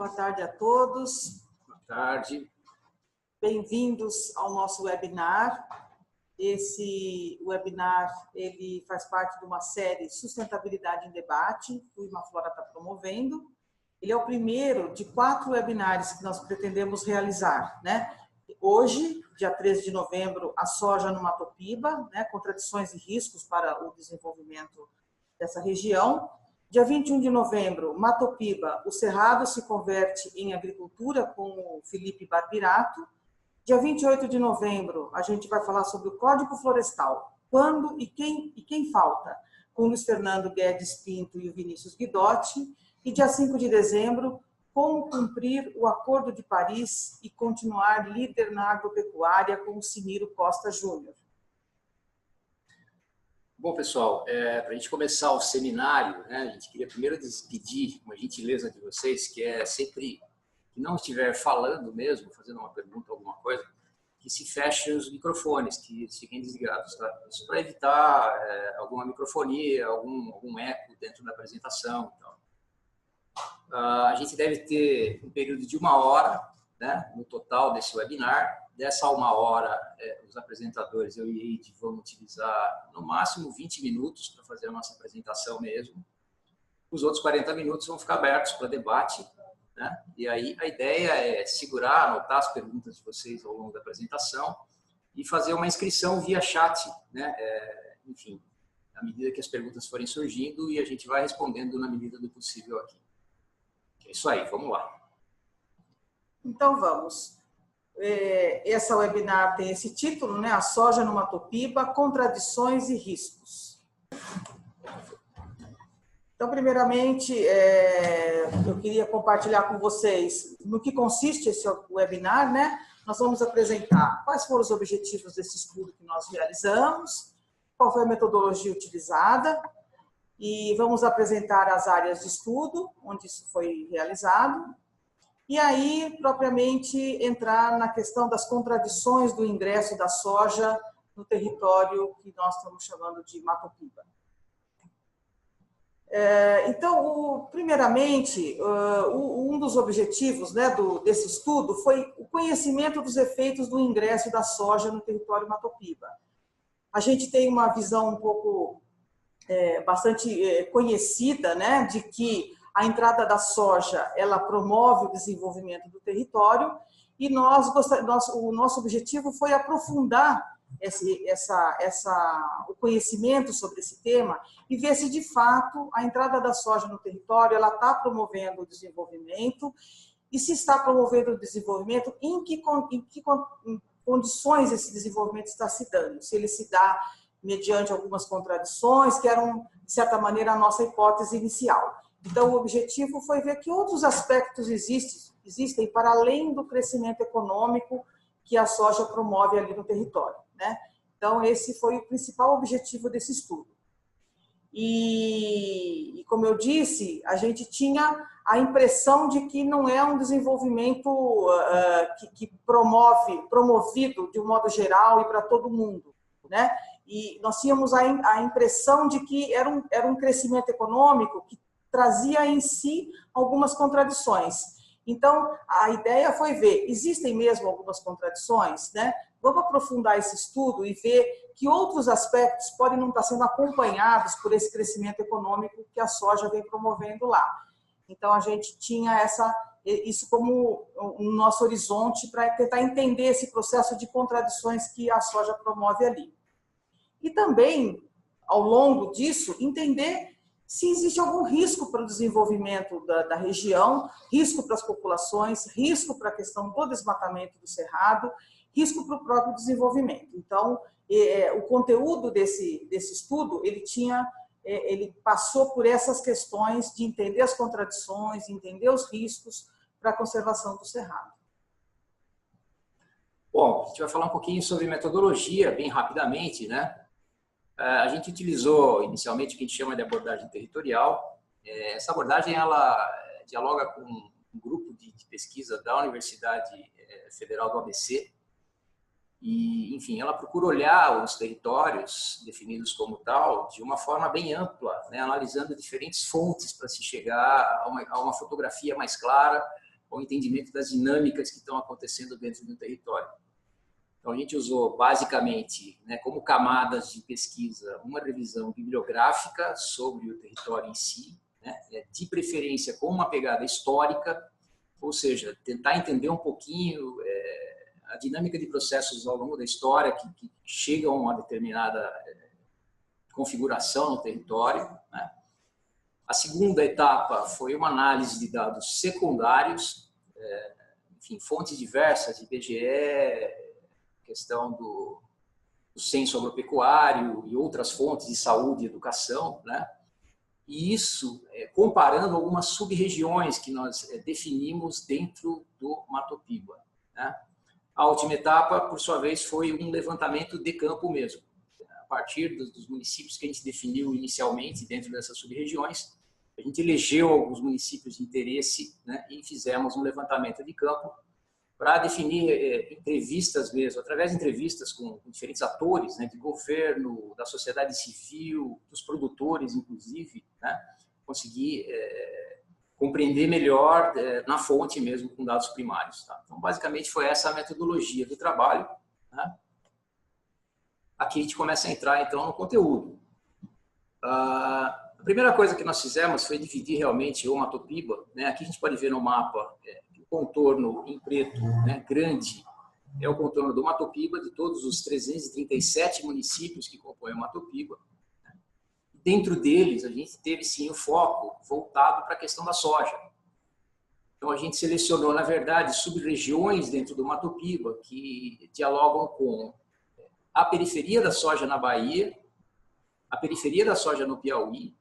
Boa tarde a todos. Boa tarde. Bem-vindos ao nosso webinar. Esse webinar ele faz parte de uma série Sustentabilidade em Debate, que o Imaflora está promovendo. Ele é o primeiro de 4 webinars que nós pretendemos realizar, né? Hoje, dia 13 de novembro, a soja no Mato Piba, né? Contradições e riscos para o desenvolvimento dessa região. Dia 21 de novembro, Mato Piba, o Cerrado se converte em agricultura, com o Felipe Barbirato. Dia 28 de novembro, a gente vai falar sobre o Código Florestal, quando e quem falta, com o Luiz Fernando Guedes Pinto e o Vinícius Guidotti. E dia 5 de dezembro, como cumprir o Acordo de Paris e continuar líder na agropecuária, com o Cimiro Costa Júnior. Bom, pessoal, para a gente começar o seminário, né, a gente queria primeiro pedir uma gentileza de vocês, que é sempre que não estiver falando mesmo, fazendo uma pergunta, alguma coisa, que se fechem os microfones, que fiquem desligados, tá? Isso para evitar alguma microfonia, algum eco dentro da apresentação. Então. A gente deve ter um período de 1 hora, né, no total desse webinar. Dessa 1 hora, os apresentadores, eu e Eide, vão utilizar no máximo 20 minutos para fazer a nossa apresentação mesmo. Os outros 40 minutos vão ficar abertos para debate, né? E aí a ideia é segurar, anotar as perguntas de vocês ao longo da apresentação e fazer uma inscrição via chat, né? Enfim, à medida que as perguntas forem surgindo, e a gente vai respondendo na medida do possível aqui. É isso aí, vamos lá. Então vamos. Essa webinar tem esse título, né? A soja no Mato Piba, contradições e riscos. Então, primeiramente, eu queria compartilhar com vocês no que consiste esse webinar, né? Nós vamos apresentar quais foram os objetivos desse estudo que nós realizamos, qual foi a metodologia utilizada, e vamos apresentar as áreas de estudo onde isso foi realizado. E aí, propriamente, entrar na questão das contradições do ingresso da soja no território que nós estamos chamando de Mato Piba. Então, primeiramente, um dos objetivos, né, desse estudo foi o conhecimento dos efeitos do ingresso da soja no território Mato Piba. A gente tem uma visão um pouco, bastante conhecida, né, de que a entrada da soja, ela promove o desenvolvimento do território, e o nosso objetivo foi aprofundar o conhecimento sobre esse tema e ver se, de fato, a entrada da soja no território ela está promovendo o desenvolvimento, e se está promovendo o desenvolvimento, em que condições esse desenvolvimento está se dando, se ele se dá mediante algumas contradições, que eram, de certa maneira, a nossa hipótese inicial. Então, o objetivo foi ver que outros aspectos existem para além do crescimento econômico que a soja promove ali no território, né? Então, esse foi o principal objetivo desse estudo. E como eu disse, a gente tinha a impressão de que não é um desenvolvimento promovido de um modo geral e para todo mundo, né? E nós tínhamos a impressão de que era um crescimento econômico que trazia em si algumas contradições. Então, a ideia foi ver, existem mesmo algumas contradições, né? Vamos aprofundar esse estudo e ver que outros aspectos podem não estar sendo acompanhados por esse crescimento econômico que a soja vem promovendo lá. Então, a gente tinha isso como o nosso horizonte para tentar entender esse processo de contradições que a soja promove ali. E também, ao longo disso, entender se existe algum risco para o desenvolvimento da região, risco para as populações, risco para a questão do desmatamento do cerrado, risco para o próprio desenvolvimento. Então, o conteúdo desse estudo, ele passou por essas questões de entender as contradições, entender os riscos para a conservação do cerrado. Bom, a gente vai falar um pouquinho sobre metodologia, bem rapidamente, né? A gente utilizou inicialmente o que a gente chama de abordagem territorial. Essa abordagem ela dialoga com um grupo de pesquisa da Universidade Federal do ABC e, enfim, ela procura olhar os territórios definidos como tal de uma forma bem ampla, né, analisando diferentes fontes para se chegar a uma fotografia mais clara ao entendimento das dinâmicas que estão acontecendo dentro do território. Então, a gente usou basicamente, né, como camadas de pesquisa, uma revisão bibliográfica sobre o território em si, né, de preferência com uma pegada histórica, ou seja, tentar entender um pouquinho a dinâmica de processos ao longo da história que chegam a uma determinada configuração no território, né. A segunda etapa foi uma análise de dados secundários, enfim, fontes diversas, IBGE, questão do censo agropecuário e outras fontes de saúde e educação, né? E isso comparando algumas sub-regiões que nós definimos dentro do Mato Piba, né? A última etapa, por sua vez, foi um levantamento de campo mesmo. A partir dos municípios que a gente definiu inicialmente dentro dessas sub-regiões, a gente elegeu alguns municípios de interesse, né, e fizemos um levantamento de campo para definir entrevistas mesmo, através de entrevistas com diferentes atores, né, de governo, da sociedade civil, dos produtores, inclusive, né, conseguir compreender melhor na fonte mesmo, com dados primários. Tá? Então, basicamente, foi essa a metodologia do trabalho. Né? Aqui a gente começa a entrar, então, no conteúdo. A primeira coisa que nós fizemos foi dividir realmente o Mato Piba, né? Aqui a gente pode ver no mapa o contorno em preto, né, grande, é o contorno do Mato Piba, de todos os 337 municípios que compõem o Mato Piba. Dentro deles, a gente teve sim o foco voltado para a questão da soja. Então, a gente selecionou, na verdade, sub-regiões dentro do Mato Piba que dialogam com a periferia da soja na Bahia, a periferia da soja no Piauí,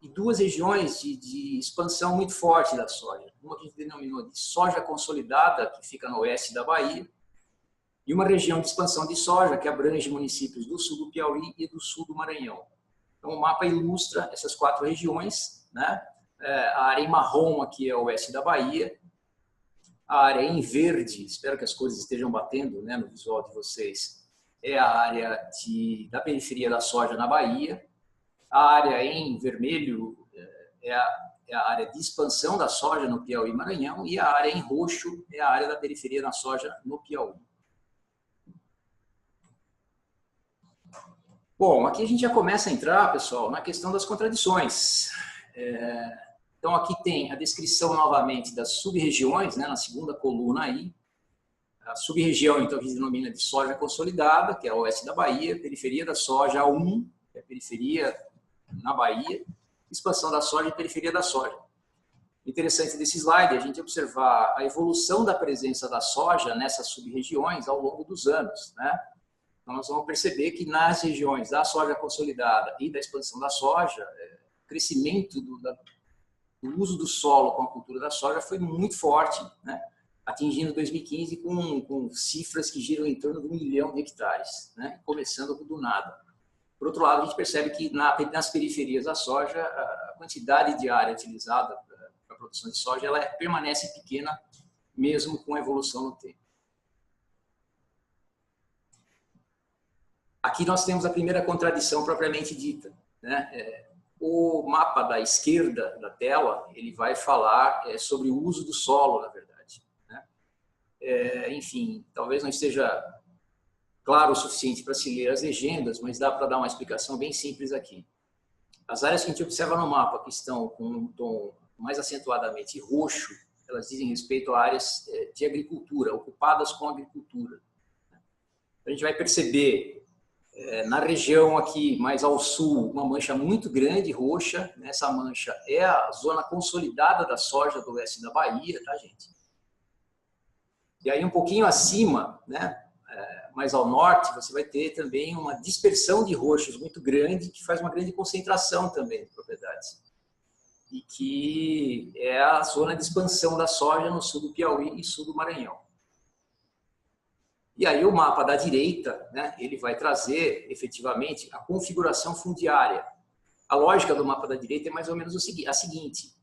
e duas regiões de expansão muito forte da soja. Uma que a gente denominou de soja consolidada, que fica no oeste da Bahia, e uma região de expansão de soja que abrange municípios do sul do Piauí e do sul do Maranhão. Então, o mapa ilustra essas 4 regiões, né? A área em marrom aqui é o oeste da Bahia, a área em verde, espero que as cores estejam batendo, né, no visual de vocês, é a área da periferia da soja na Bahia. A área em vermelho é a área de expansão da soja no Piauí e Maranhão, e a área em roxo é a área da periferia da soja no Piauí. Bom, aqui a gente já começa a entrar, pessoal, na questão das contradições. Então, aqui tem a descrição novamente das sub-regiões, né, na segunda coluna aí. A sub-região, então, que se denomina de soja consolidada, que é o oeste da Bahia, periferia da soja 1, que é a periferia na Bahia, expansão da soja e periferia da soja. Interessante desse slide é a gente observar a evolução da presença da soja nessas sub-regiões ao longo dos anos, né? Então, nós vamos perceber que nas regiões da soja consolidada e da expansão da soja, o crescimento do uso do solo com a cultura da soja foi muito forte, né? Atingindo 2015 com cifras que giram em torno de 1 milhão de hectares, né? Começando do nada. Por outro lado, a gente percebe que nas periferias da soja, a quantidade de área utilizada para a produção de soja ela permanece pequena, mesmo com a evolução no tempo. Aqui nós temos a primeira contradição propriamente dita, né? O mapa da esquerda da tela ele vai falar sobre o uso do solo, na verdade, né? Enfim, talvez não esteja claro o suficiente para se ler as legendas, mas dá para dar uma explicação bem simples aqui. As áreas que a gente observa no mapa que estão com um tom mais acentuadamente roxo, elas dizem respeito a áreas de agricultura, ocupadas com agricultura. A gente vai perceber na região aqui mais ao sul uma mancha muito grande roxa. Essa mancha é a zona consolidada da soja do oeste da Bahia, tá, gente? E aí um pouquinho acima, né, mais ao norte, você vai ter também uma dispersão de roxos muito grande, que faz uma grande concentração também de propriedades. E que é a zona de expansão da soja no sul do Piauí e sul do Maranhão. E aí o mapa da direita, né, ele vai trazer, efetivamente, a configuração fundiária. A lógica do mapa da direita é mais ou menos a seguinte.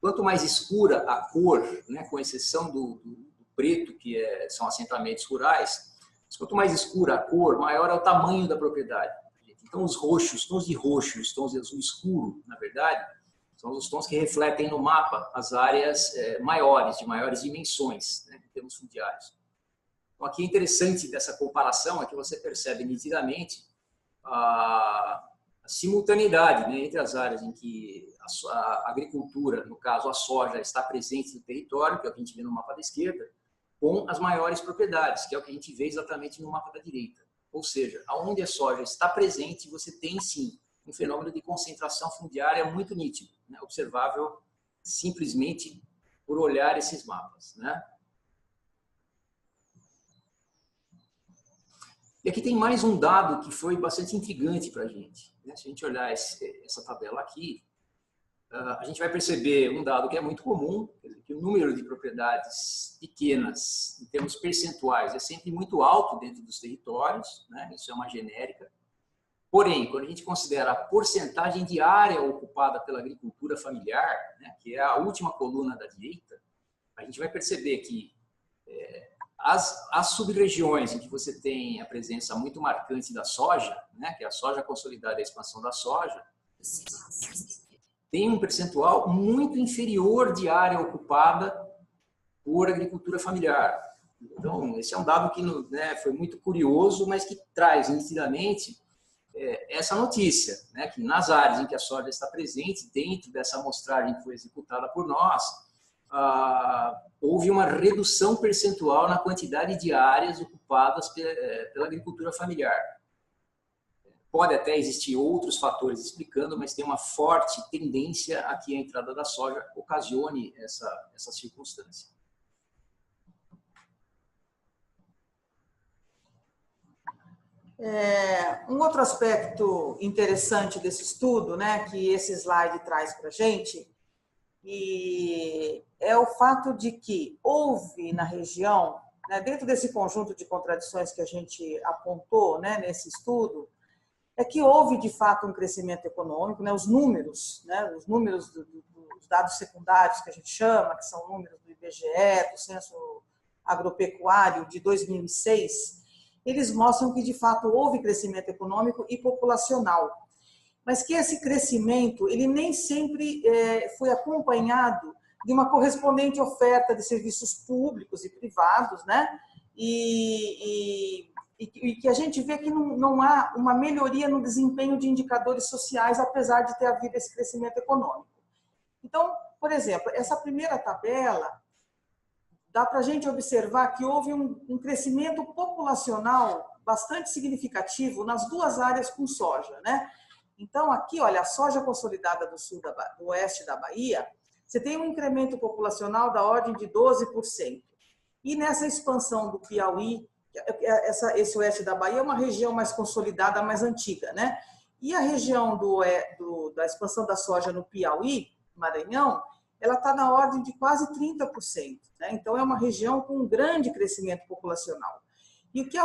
Quanto mais escura a cor, né, com exceção do preto, que são assentamentos rurais, quanto mais escura a cor, maior é o tamanho da propriedade. Então, os roxos, tons de roxo, os tons de azul escuro, na verdade, São os tons que refletem no mapa as áreas maiores, de maiores dimensões, né, em termos fundiários. Então, aqui é interessante dessa comparação é que você percebe nitidamente a simultaneidade, né, entre as áreas em que a agricultura, no caso a soja, está presente no território, que é o que a gente vê no mapa da esquerda, com as maiores propriedades, que é o que a gente vê exatamente no mapa da direita. Ou seja, onde a soja está presente, você tem sim um fenômeno de concentração fundiária muito nítido, né, observável simplesmente por olhar esses mapas, né? E aqui tem mais um dado que foi bastante intrigante para a gente, né? Se a gente olhar essa tabela aqui, a gente vai perceber um dado que é muito comum, que o número de propriedades pequenas, em termos percentuais, é sempre muito alto dentro dos territórios, né? Isso é uma genérica. Porém, quando a gente considera a porcentagem de área ocupada pela agricultura familiar, né, que é a última coluna da direita, a gente vai perceber que as sub-regiões em que você tem a presença muito marcante da soja, né, que é a soja consolidada e a expansão da soja, tem um percentual muito inferior de área ocupada por agricultura familiar. Então, esse é um dado que, né, foi muito curioso, mas que traz nitidamente essa notícia, né, que nas áreas em que a soja está presente, dentro dessa amostragem que foi executada por nós, houve uma redução percentual na quantidade de áreas ocupadas pela agricultura familiar. Pode até existir outros fatores explicando, mas tem uma forte tendência a que a entrada da soja ocasione essa circunstância. Um outro aspecto interessante desse estudo, né, que esse slide traz para a gente, e é o fato de que houve na região, né, dentro desse conjunto de contradições que a gente apontou, né, nesse estudo, é que houve de fato um crescimento econômico, né, os números dos dados secundários que a gente chama, que são números do IBGE, do Censo Agropecuário de 2006, eles mostram que de fato houve crescimento econômico e populacional, mas que esse crescimento ele nem sempre foi acompanhado de uma correspondente oferta de serviços públicos e privados, né? E que a gente vê que não há uma melhoria no desempenho de indicadores sociais, apesar de ter havido esse crescimento econômico. Então, por exemplo, essa primeira tabela, dá para a gente observar que houve um crescimento populacional bastante significativo nas duas áreas com soja, né? Então, aqui, olha, a soja consolidada do oeste da Bahia, você tem um incremento populacional da ordem de 12%. E nessa expansão do Piauí, esse oeste da Bahia é uma região mais consolidada, mais antiga, né? E a região da expansão da soja no Piauí, Maranhão, ela está na ordem de quase 30%. Né? Então, é uma região com um grande crescimento populacional. E o que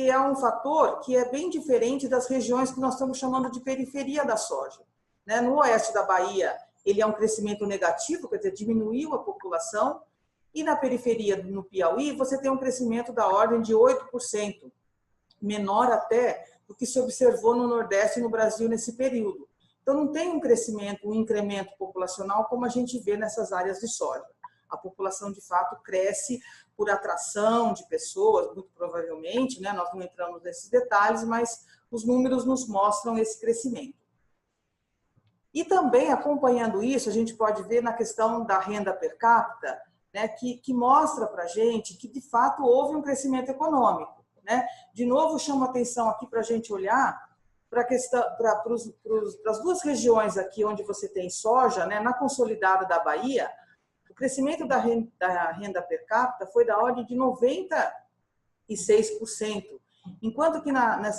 é um fator que é bem diferente das regiões que nós estamos chamando de periferia da soja. Né? No oeste da Bahia, ele é um crescimento negativo, quer dizer, diminuiu a população, e na periferia, no Piauí, você tem um crescimento da ordem de 8%, menor até do que se observou no Nordeste e no Brasil nesse período. Então, não tem um incremento populacional como a gente vê nessas áreas de soja. A população, de fato, cresce por atração de pessoas, muito provavelmente, né? Nós não entramos nesses detalhes, mas os números nos mostram esse crescimento. E também, acompanhando isso, a gente pode ver na questão da renda per capita, né, que mostra para a gente que, de fato, houve um crescimento econômico. Né? De novo, chamo a atenção aqui para a gente olhar para as duas regiões aqui onde você tem soja, né, na consolidada da Bahia, o crescimento da renda per capita foi da ordem de 96%, enquanto que na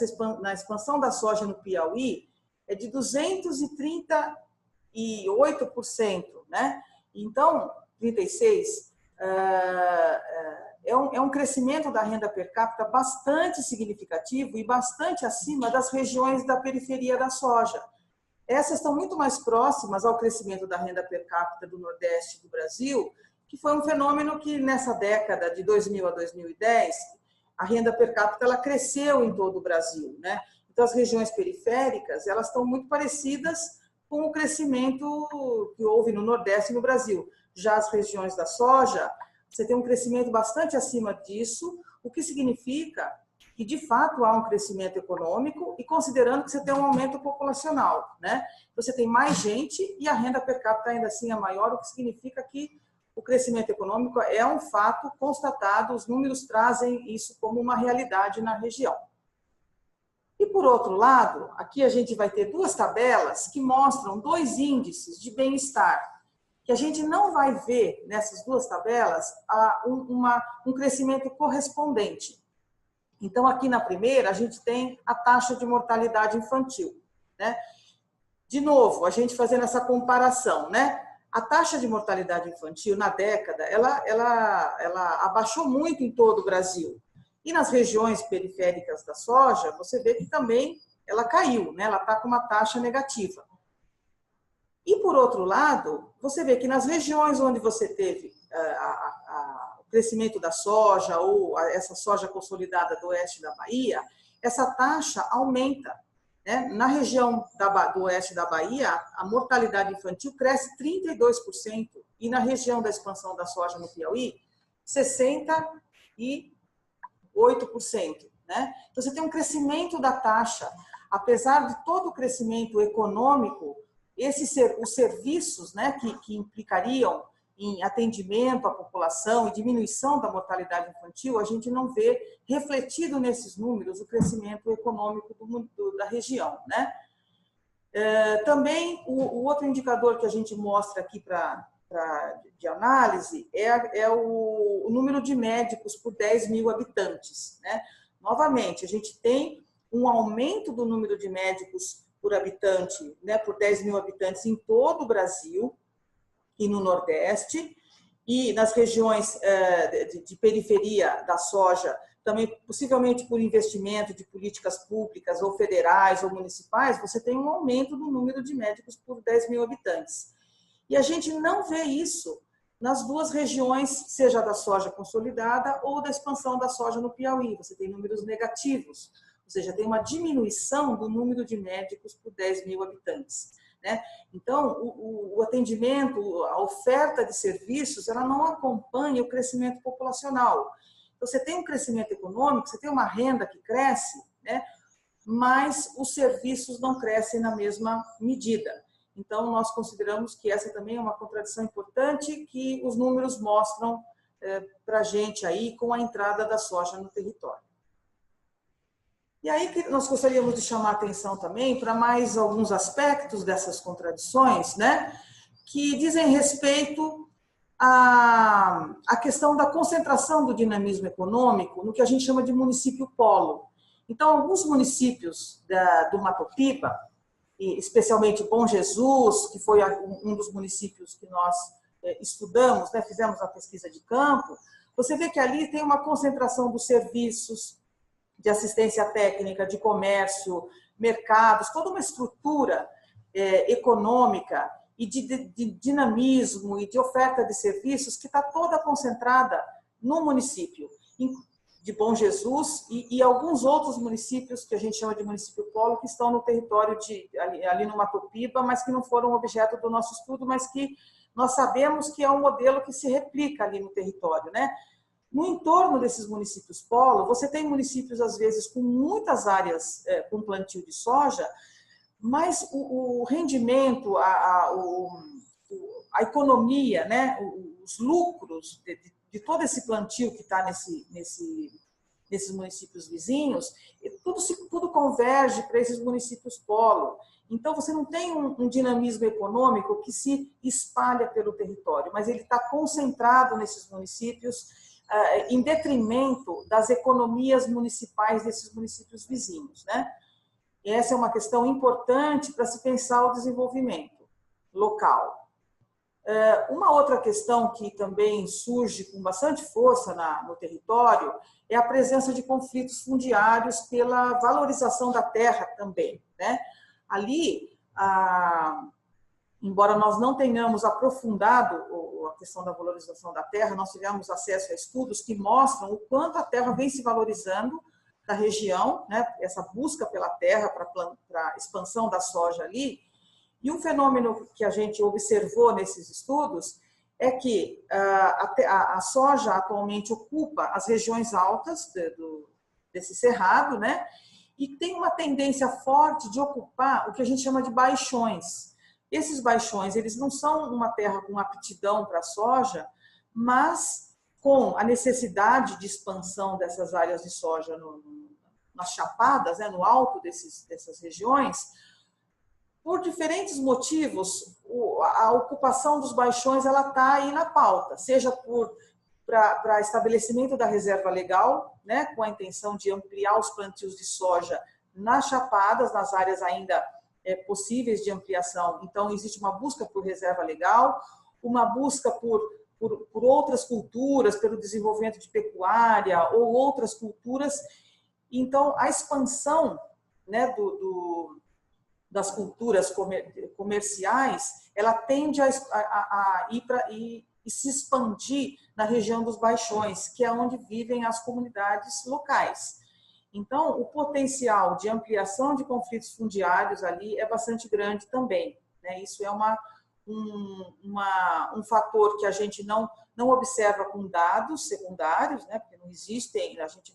expansão da soja no Piauí é de 238%, né? Então, 36%, é um crescimento da renda per capita bastante significativo e bastante acima das regiões da periferia da soja. Essas estão muito mais próximas ao crescimento da renda per capita do Nordeste do Brasil, que foi um fenômeno que nessa década de 2000 a 2010, a renda per capita ela cresceu em todo o Brasil, né? Então, as regiões periféricas elas estão muito parecidas com o crescimento que houve no Nordeste e no Brasil. Já as regiões da soja, você tem um crescimento bastante acima disso, o que significa que, de fato, há um crescimento econômico e considerando que você tem um aumento populacional, né? Você tem mais gente e a renda per capita ainda assim é maior, o que significa que o crescimento econômico é um fato constatado, os números trazem isso como uma realidade na região. E, por outro lado, aqui a gente vai ter duas tabelas que mostram dois índices de bem-estar, que a gente não vai ver nessas duas tabelas um crescimento correspondente. Então, aqui na primeira, a gente tem a taxa de mortalidade infantil, né? De novo, a gente fazendo essa comparação, né? A taxa de mortalidade infantil, na década, ela abaixou muito em todo o Brasil. E nas regiões periféricas da soja, você vê que também ela caiu, né? Ela está com uma taxa negativa. E, por outro lado, você vê que nas regiões onde você teve o crescimento da soja ou essa soja consolidada do oeste da Bahia, essa taxa aumenta, né? Na região do oeste da Bahia, a mortalidade infantil cresce 32%, e na região da expansão da soja no Piauí, 68%. Né? Então, você tem um crescimento da taxa. Apesar de todo o crescimento econômico, os serviços, né, que implicariam em atendimento à população e diminuição da mortalidade infantil, a gente não vê refletido nesses números o crescimento econômico da região, né? Também, o outro indicador que a gente mostra aqui de análise é o número de médicos por 10 mil habitantes, né? Novamente, a gente tem um aumento do número de médicos por habitante, né, por 10 mil habitantes em todo o Brasil e no Nordeste, e nas regiões de periferia da soja, também possivelmente por investimento de políticas públicas ou federais ou municipais, você tem um aumento do número de médicos por 10 mil habitantes. E a gente não vê isso nas duas regiões, seja da soja consolidada ou da expansão da soja no Piauí. Você tem números negativos, ou seja, tem uma diminuição do número de médicos por 10 mil habitantes, né? Então, o atendimento, a oferta de serviços, ela não acompanha o crescimento populacional. Então, você tem um crescimento econômico, você tem uma renda que cresce, né? Mas os serviços não crescem na mesma medida. Então, nós consideramos que essa também é uma contradição importante que os números mostram para a gente aí com a entrada da soja no território. E aí nós gostaríamos de chamar a atenção também para mais alguns aspectos dessas contradições, né, que dizem respeito à questão da concentração do dinamismo econômico no que a gente chama de município polo. Então, alguns municípios do Mato Piba, especialmente Bom Jesus, que foi um dos municípios que nós estudamos, né, fizemos a pesquisa de campo, você vê que ali tem uma concentração dos serviços, de assistência técnica, de comércio, mercados, toda uma estrutura econômica e de dinamismo e de oferta de serviços que está toda concentrada no município de Bom Jesus e alguns outros municípios que a gente chama de município polo, que estão no território ali no Mato Piba, mas que não foram objeto do nosso estudo, mas que nós sabemos que é um modelo que se replica ali no território, né? No entorno desses municípios polo, você tem municípios, às vezes, com muitas áreas com plantio de soja, mas o rendimento, a economia, né, os lucros de todo esse plantio que está nesses municípios vizinhos, tudo converge para esses municípios polo. Então, você não tem um dinamismo econômico que se espalha pelo território, mas ele está concentrado nesses municípios, em detrimento das economias municipais desses municípios vizinhos, né? E essa é uma questão importante para se pensar o desenvolvimento local. Uma outra questão que também surge com bastante força no território é a presença de conflitos fundiários pela valorização da terra também, né? Ali, embora nós não tenhamos aprofundado a questão da valorização da terra, nós tivemos acesso a estudos que mostram o quanto a terra vem se valorizando na região, né? Essa busca pela terra para a expansão da soja ali, E um fenômeno que a gente observou nesses estudos é que a soja atualmente ocupa as regiões altas desse cerrado, né? E tem uma tendência forte de ocupar o que a gente chama de baixões. Esses baixões, eles não são uma terra com aptidão para a soja, mas com a necessidade de expansão dessas áreas de soja nas chapadas, né, no alto dessas regiões, por diferentes motivos, a ocupação dos baixões ela está aí na pauta, seja para estabelecimento da reserva legal, né, com a intenção de ampliar os plantios de soja nas chapadas, nas áreas ainda possíveis de ampliação. Então, existe uma busca por reserva legal, uma busca por outras culturas, pelo desenvolvimento de pecuária ou outras culturas. Então, a expansão, né, das culturas comerciais, ela tende a ir e se expandir na região dos baixões, que é onde vivem as comunidades locais. Então, o potencial de ampliação de conflitos fundiários ali é bastante grande também, né? Isso é um fator que a gente não observa com dados secundários, né? Porque não existem, a gente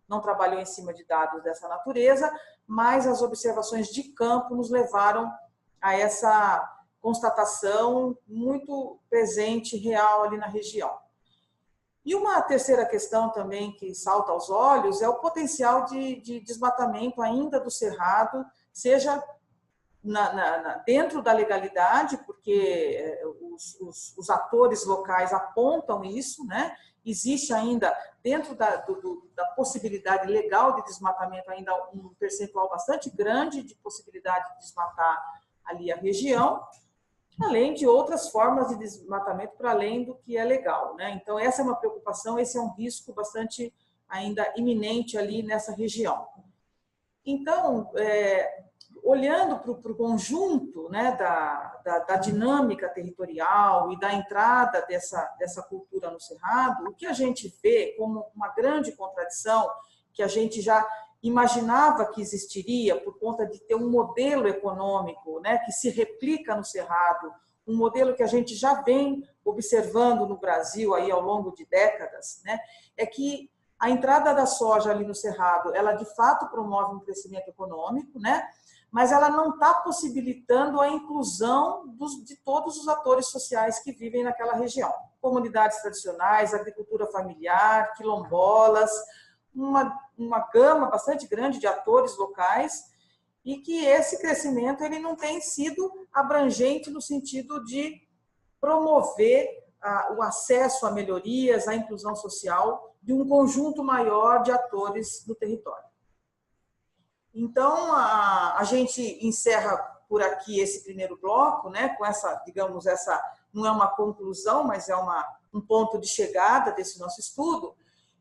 não trabalhou em cima de dados dessa natureza, mas as observações de campo nos levaram a essa constatação muito presente, real ali na região. E uma terceira questão também que salta aos olhos é o potencial de desmatamento ainda do cerrado, seja dentro da legalidade, porque os atores locais apontam isso, né? Existe ainda, dentro da possibilidade legal de desmatamento, ainda um percentual bastante grande de possibilidade de desmatar ali a região, além de outras formas de desmatamento para além do que é legal, né? Então, essa é uma preocupação, esse é um risco bastante ainda iminente ali nessa região. Então, olhando para o conjunto, né, da dinâmica territorial e da entrada dessa cultura no Cerrado, o que a gente vê como uma grande contradição, que a gente já imaginava que existiria por conta de ter um modelo econômico, né, que se replica no Cerrado, um modelo que a gente já vem observando no Brasil aí ao longo de décadas, né, é que a entrada da soja ali no Cerrado, ela de fato promove um crescimento econômico, né, mas ela não está possibilitando a inclusão de todos os atores sociais que vivem naquela região. Comunidades tradicionais, agricultura familiar, quilombolas, uma gama bastante grande de atores locais, e que esse crescimento ele não tem sido abrangente no sentido de promover o acesso a melhorias, a inclusão social de um conjunto maior de atores no território. Então, a gente encerra por aqui esse primeiro bloco, né, com essa, digamos, essa não é uma conclusão, mas é um ponto de chegada desse nosso estudo.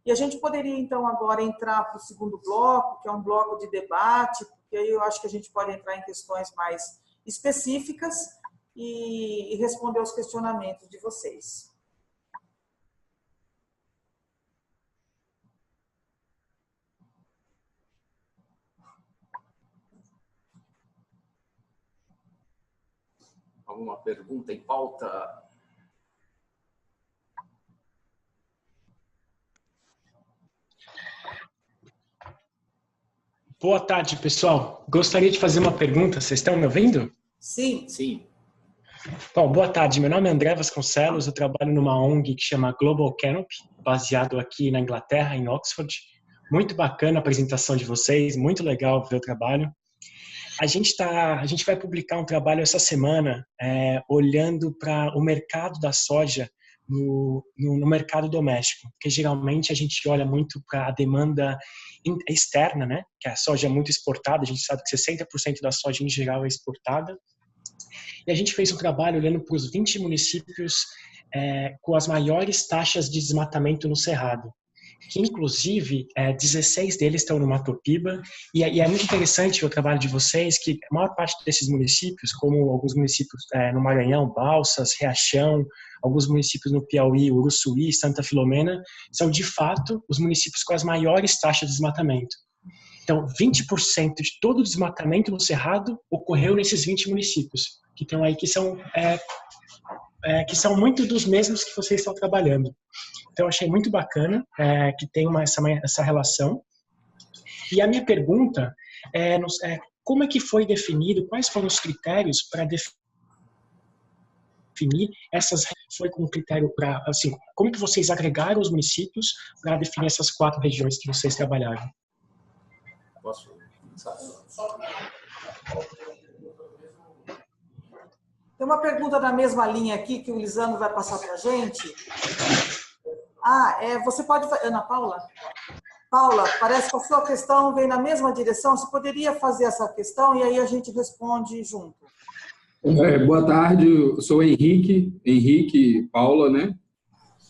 E a gente poderia, então, agora entrar para o segundo bloco, que é um bloco de debate, porque aí eu acho que a gente pode entrar em questões mais específicas e responder aos questionamentos de vocês. Alguma pergunta em pauta? Boa tarde, pessoal. Gostaria de fazer uma pergunta. Vocês estão me ouvindo? Sim. Sim. Bom, boa tarde. Meu nome é André Vasconcelos. Eu trabalho numa ONG que chama Global Canopy, baseado aqui na Inglaterra, em Oxford. Muito bacana a apresentação de vocês, muito legal ver o trabalho. A gente vai publicar um trabalho essa semana olhando para o mercado da soja no mercado doméstico, porque geralmente a gente olha muito para a demanda externa, né? Que a soja é muito exportada, a gente sabe que 60% da soja em geral é exportada. E a gente fez um trabalho olhando para os 20 municípios com as maiores taxas de desmatamento no Cerrado, que inclusive 16 deles estão no Mato Piba, e é muito interessante o trabalho de vocês, que a maior parte desses municípios, como alguns municípios no Maranhão, Balsas, Riachão, alguns municípios no Piauí, Uruçuí, Santa Filomena, são de fato os municípios com as maiores taxas de desmatamento. Então, 20% de todo o desmatamento no Cerrado ocorreu nesses 20 municípios, que estão aí, que são muito dos mesmos que vocês estão trabalhando. Então, achei muito bacana que tem essa relação. E a minha pergunta é como é que foi definido, quais foram os critérios para definir essas, foi com critério para, assim, como que vocês agregaram os municípios para definir essas 4 regiões que vocês trabalharam? Posso começar? Tem uma pergunta na mesma linha aqui que o Lisandro vai passar para a gente. Você pode... Ana Paula? Paula, parece que a sua questão vem na mesma direção. Você poderia fazer essa questão e aí a gente responde junto. Boa tarde, eu sou Henrique Paula, né?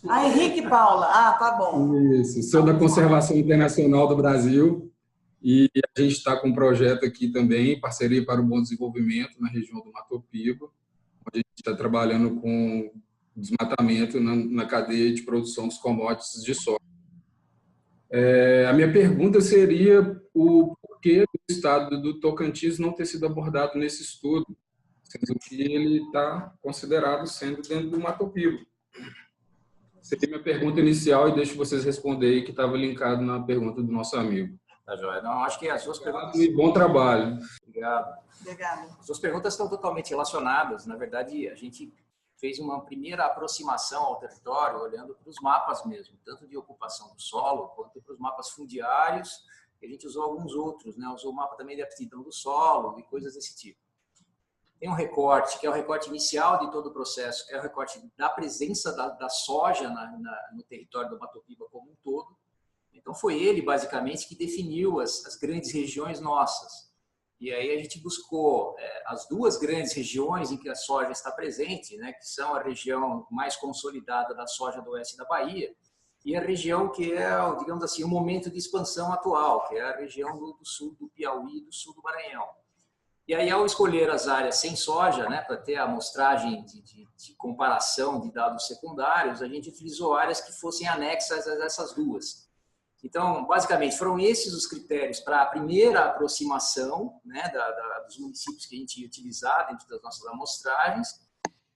Henrique Paula, tá bom. Isso, sou da Conservação Internacional do Brasil e a gente está com um projeto aqui também, Parceria para o Bom Desenvolvimento, na região do Mato Piba, onde a gente está trabalhando com desmatamento na cadeia de produção dos commodities de soja. A minha pergunta seria o porquê do estado do Tocantins não ter sido abordado nesse estudo, sendo que ele está considerado sendo dentro do Mato Piba. Seria minha pergunta inicial e deixo vocês responderem, que estava linkado na pergunta do nosso amigo. Tá, joia. Não, acho que as duas perguntas... E bom trabalho. Obrigado. Obrigada. As duas perguntas estão totalmente relacionadas. Na verdade, a gente fez uma primeira aproximação ao território, olhando para os mapas mesmo, tanto de ocupação do solo, quanto para os mapas fundiários. A gente usou alguns outros, né? Usou o mapa também de aptidão do solo e coisas desse tipo. Tem um recorte, que é o recorte inicial de todo o processo, que é o recorte da presença da soja no território do Mato Piba como um todo. Então, foi ele, basicamente, que definiu as grandes regiões nossas. E aí a gente buscou as 2 grandes regiões em que a soja está presente, né, que são a região mais consolidada da soja do oeste da Bahia e a região que é, digamos assim, o momento de expansão atual, que é a região do sul do Piauí e do sul do Maranhão. E aí, ao escolher as áreas sem soja, né, para ter a amostragem de comparação de dados secundários, a gente utilizou áreas que fossem anexas a essas 2. Então, basicamente, foram esses os critérios para a primeira aproximação, né, dos municípios que a gente ia utilizar dentro das nossas amostragens,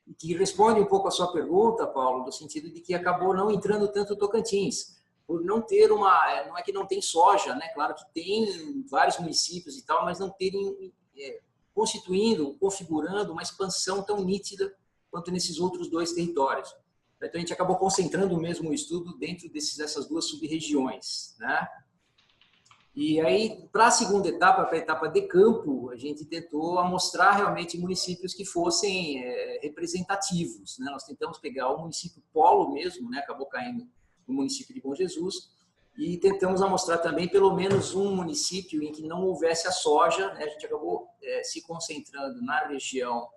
e que responde um pouco a sua pergunta, Paulo, no sentido de que acabou não entrando tanto o Tocantins, por não ter não é que não tem soja, né, claro que tem vários municípios e tal, mas não terem configurando uma expansão tão nítida quanto nesses outros 2 territórios. Então, a gente acabou concentrando mesmo o estudo dentro dessas 2 sub-regiões, né? E aí, para a segunda etapa, para a etapa de campo, a gente tentou amostrar realmente municípios que fossem representativos, né? Nós tentamos pegar o município polo mesmo, né? Acabou caindo no município de Bom Jesus, e tentamos amostrar também pelo menos um município em que não houvesse a soja, né? A gente acabou se concentrando na região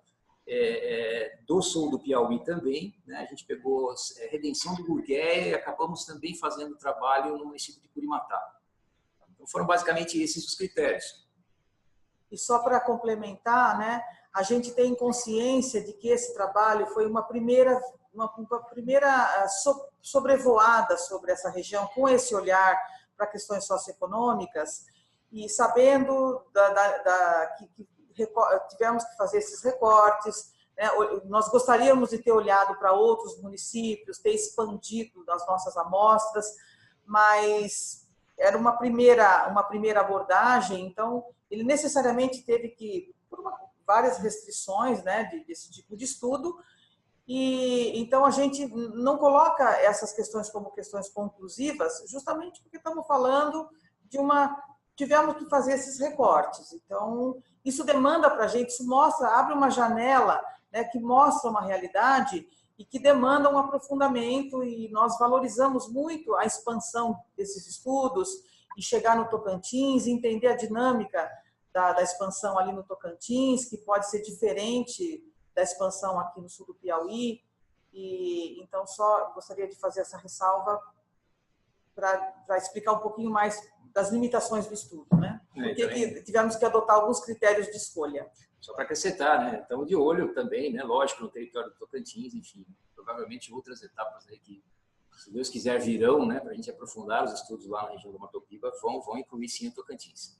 do sul do Piauí também, né? A gente pegou Redenção do Gurgué e acabamos também fazendo trabalho no município de Curimatá. Então, foram basicamente esses os critérios. E só para complementar, né, a gente tem consciência de que esse trabalho foi uma primeira sobrevoada sobre essa região, com esse olhar para questões socioeconômicas, e sabendo que tivemos que fazer esses recortes, né? Nós gostaríamos de ter olhado para outros municípios, ter expandido as nossas amostras, mas era uma primeira abordagem, então ele necessariamente teve que, por várias restrições, né, desse tipo de estudo, e então a gente não coloca essas questões como questões conclusivas, justamente porque estamos falando tivemos que fazer esses recortes. Então, isso demanda para a gente, isso abre uma janela, né, que mostra uma realidade e que demanda um aprofundamento, e nós valorizamos muito a expansão desses estudos e chegar no Tocantins, entender a dinâmica da expansão ali no Tocantins, que pode ser diferente da expansão aqui no sul do Piauí. E então só gostaria de fazer essa ressalva para explicar um pouquinho mais das limitações do estudo, né? Porque tivemos que adotar alguns critérios de escolha. Só para acrescentar, né? Estamos de olho também, né? Lógico, no território do Tocantins, enfim, provavelmente outras etapas aí que, se Deus quiser, virão, né? Para a gente aprofundar os estudos lá na região do Mato Piba. Matopiba vão incluir sim o Tocantins.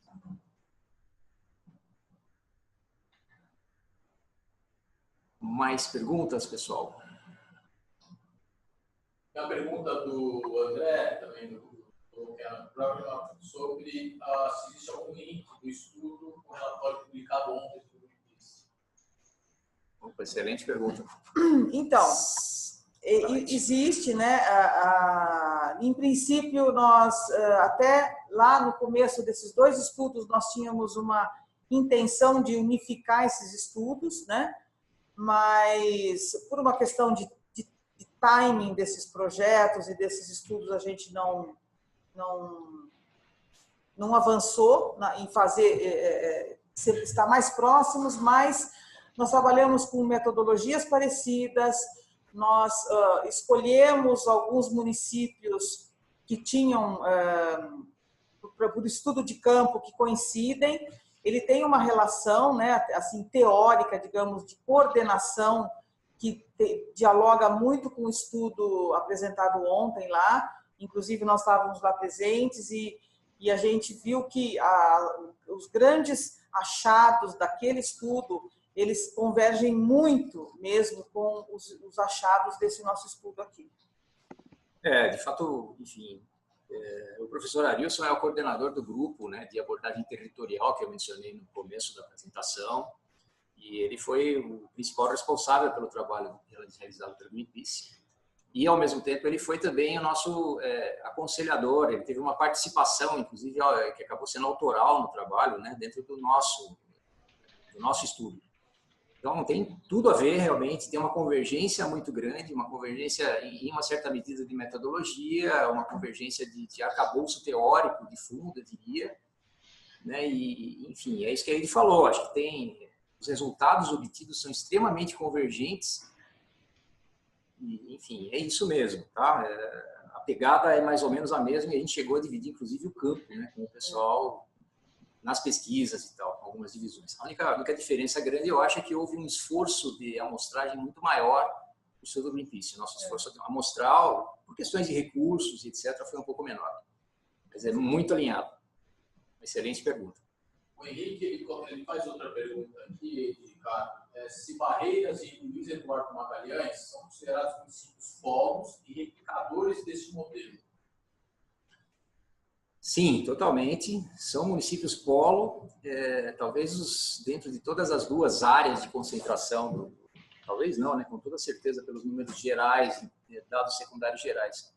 Mais perguntas, pessoal? A pergunta do André, também do programa, sobre se existe algum link do estudo com o relatório publicado ontem do Greenpeace. Opa, excelente pergunta. Então, existe, né? Em princípio, nós, até lá no começo desses 2 estudos, nós tínhamos uma intenção de unificar esses estudos, né? Mas, por uma questão de timing desses projetos e desses estudos, a gente não avançou em fazer, estar mais próximos, mas nós trabalhamos com metodologias parecidas, nós escolhemos alguns municípios que tinham, por estudo de campo, que coincidem. Ele tem uma relação, né, assim, teórica, digamos, de coordenação, que dialoga muito com o estudo apresentado ontem lá. Inclusive, nós estávamos lá presentes e a gente viu que os grandes achados daquele estudo, eles convergem muito mesmo com os achados desse nosso estudo aqui. De fato, enfim, o professor Arilson é o coordenador do grupo, né, de abordagem territorial que eu mencionei no começo da apresentação, e ele foi o principal responsável pelo trabalho realizado pelo Greenpeace. E, ao mesmo tempo, ele foi também o nosso aconselhador. Ele teve uma participação, inclusive, que acabou sendo autoral no trabalho, né, dentro do nosso estudo. Então, tem tudo a ver, realmente, tem uma convergência muito grande, uma convergência em uma certa medida de metodologia, uma convergência de arcabouço teórico, de fundo, eu diria. Né? E, enfim, é isso que ele falou. Acho que tem... Os resultados obtidos são extremamente convergentes. E, enfim, é isso mesmo, tá? A pegada é mais ou menos a mesma e a gente chegou a dividir, inclusive, o campo, né, com o pessoal nas pesquisas e tal, com algumas divisões. A única diferença grande, eu acho, é que houve um esforço de amostragem muito maior do estudo do Greenpeace. Nosso esforço amostral, por questões de recursos, etc., foi um pouco menor. Mas é muito alinhado. Excelente pergunta. O Henrique ele faz outra pergunta aqui, Ricardo. Se Barreiras e Luiz Eduardo Magalhães são considerados municípios polos e replicadores desse modelo? Sim, totalmente. São municípios polo, talvez dentro de todas as 2 áreas de concentração, talvez não, né, com toda certeza pelos números gerais, dados secundários gerais,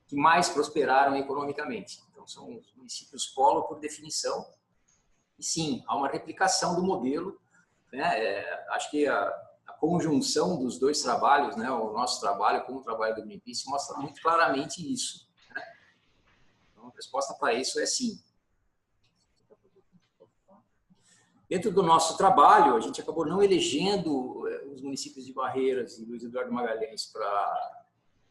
que mais prosperaram economicamente. Então, são os municípios polo por definição. E sim, há uma replicação do modelo, né? Acho que a conjunção dos 2 trabalhos, né, o nosso trabalho com o trabalho do Greenpeace, mostra muito claramente isso. Né? Então, a resposta para isso é sim. Dentro do nosso trabalho, a gente acabou não elegendo os municípios de Barreiras e Luiz Eduardo Magalhães para,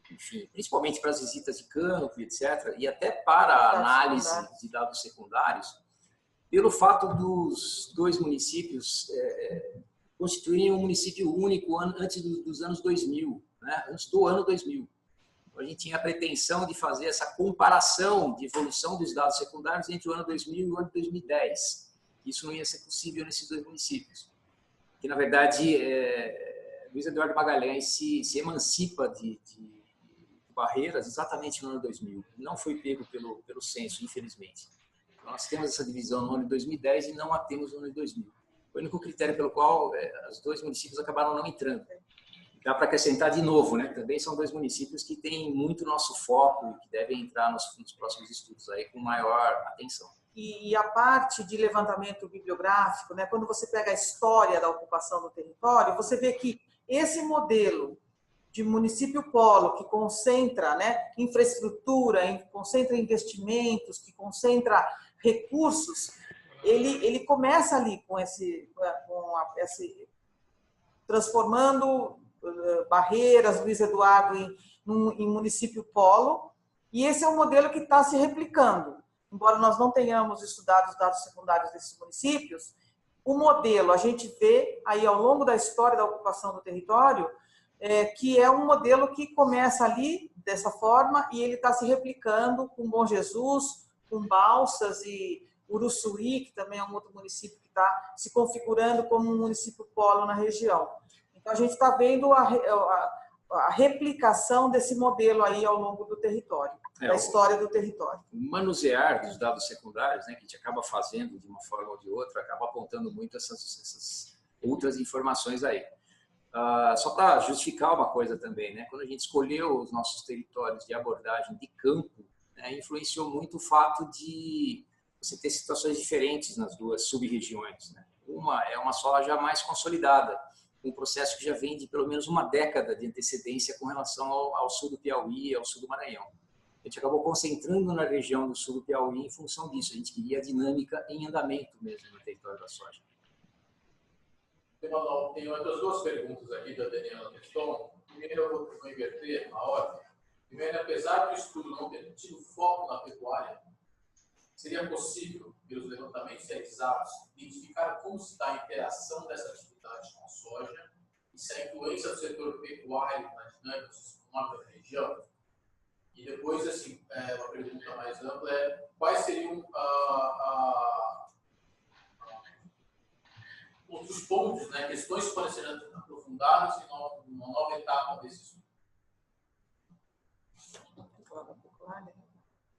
enfim, principalmente para as visitas de campo, etc., e até para a análise de dados secundários, pelo fato dos 2 municípios constituírem um município único antes dos anos 2000, né? Antes do ano 2000. Então, a gente tinha a pretensão de fazer essa comparação de evolução dos dados secundários entre o ano 2000 e o ano 2010. Isso não ia ser possível nesses 2 municípios. Que, na verdade, Luiz Eduardo Magalhães se emancipa de Barreiras exatamente no ano 2000. Não foi pego pelo censo, infelizmente. Nós temos essa divisão no ano de 2010 e não a temos no ano de 2000. Foi o único critério pelo qual os 2 municípios acabaram não entrando. Dá para acrescentar de novo, né? Também são 2 municípios que têm muito nosso foco e que devem entrar nos próximos estudos aí com maior atenção. E a parte de levantamento bibliográfico, né? Quando você pega a história da ocupação do território, você vê que esse modelo de município polo, que concentra, né, infraestrutura, concentra investimentos, que concentra recursos, ele começa ali com esse transformando Barreiras, Luiz Eduardo em município polo, e esse é um modelo que está se replicando. Embora nós não tenhamos estudado os dados secundários desses municípios, o modelo a gente vê aí ao longo da história da ocupação do território, que é um modelo que começa ali dessa forma e ele está se replicando com Bom Jesus, com Balsas e Uruçuí, que também é um outro município que está se configurando como um município polo na região. Então, a gente está vendo a replicação desse modelo aí ao longo do território, da história do território. O manusear dos dados secundários, né, que a gente acaba fazendo de uma forma ou de outra, acaba apontando muito essas outras informações aí. Só para justificar uma coisa também, né, quando a gente escolheu os nossos territórios de abordagem de campo, né, influenciou muito o fato de você ter situações diferentes nas duas sub-regiões, né? Uma é uma soja mais consolidada, um processo que já vem de pelo menos uma década de antecedência com relação ao sul do Piauí e ao sul do Maranhão. A gente acabou concentrando na região do sul do Piauí em função disso. A gente queria a dinâmica em andamento mesmo no território da soja. Tem outras duas perguntas aqui da Daniela Teston. Primeiro, eu vou inverter a ordem. Primeiro, apesar do estudo não ter tido foco na pecuária, seria possível, pelos levantamentos realizados, identificar como se dá a interação dessa atividade com a soja e se a influência do setor pecuário na dinâmica socioeconômica da região? E depois, assim, uma pergunta mais ampla é quais seriam outros pontos, né, questões que podem ser aprofundadas em uma nova etapa desse estudo?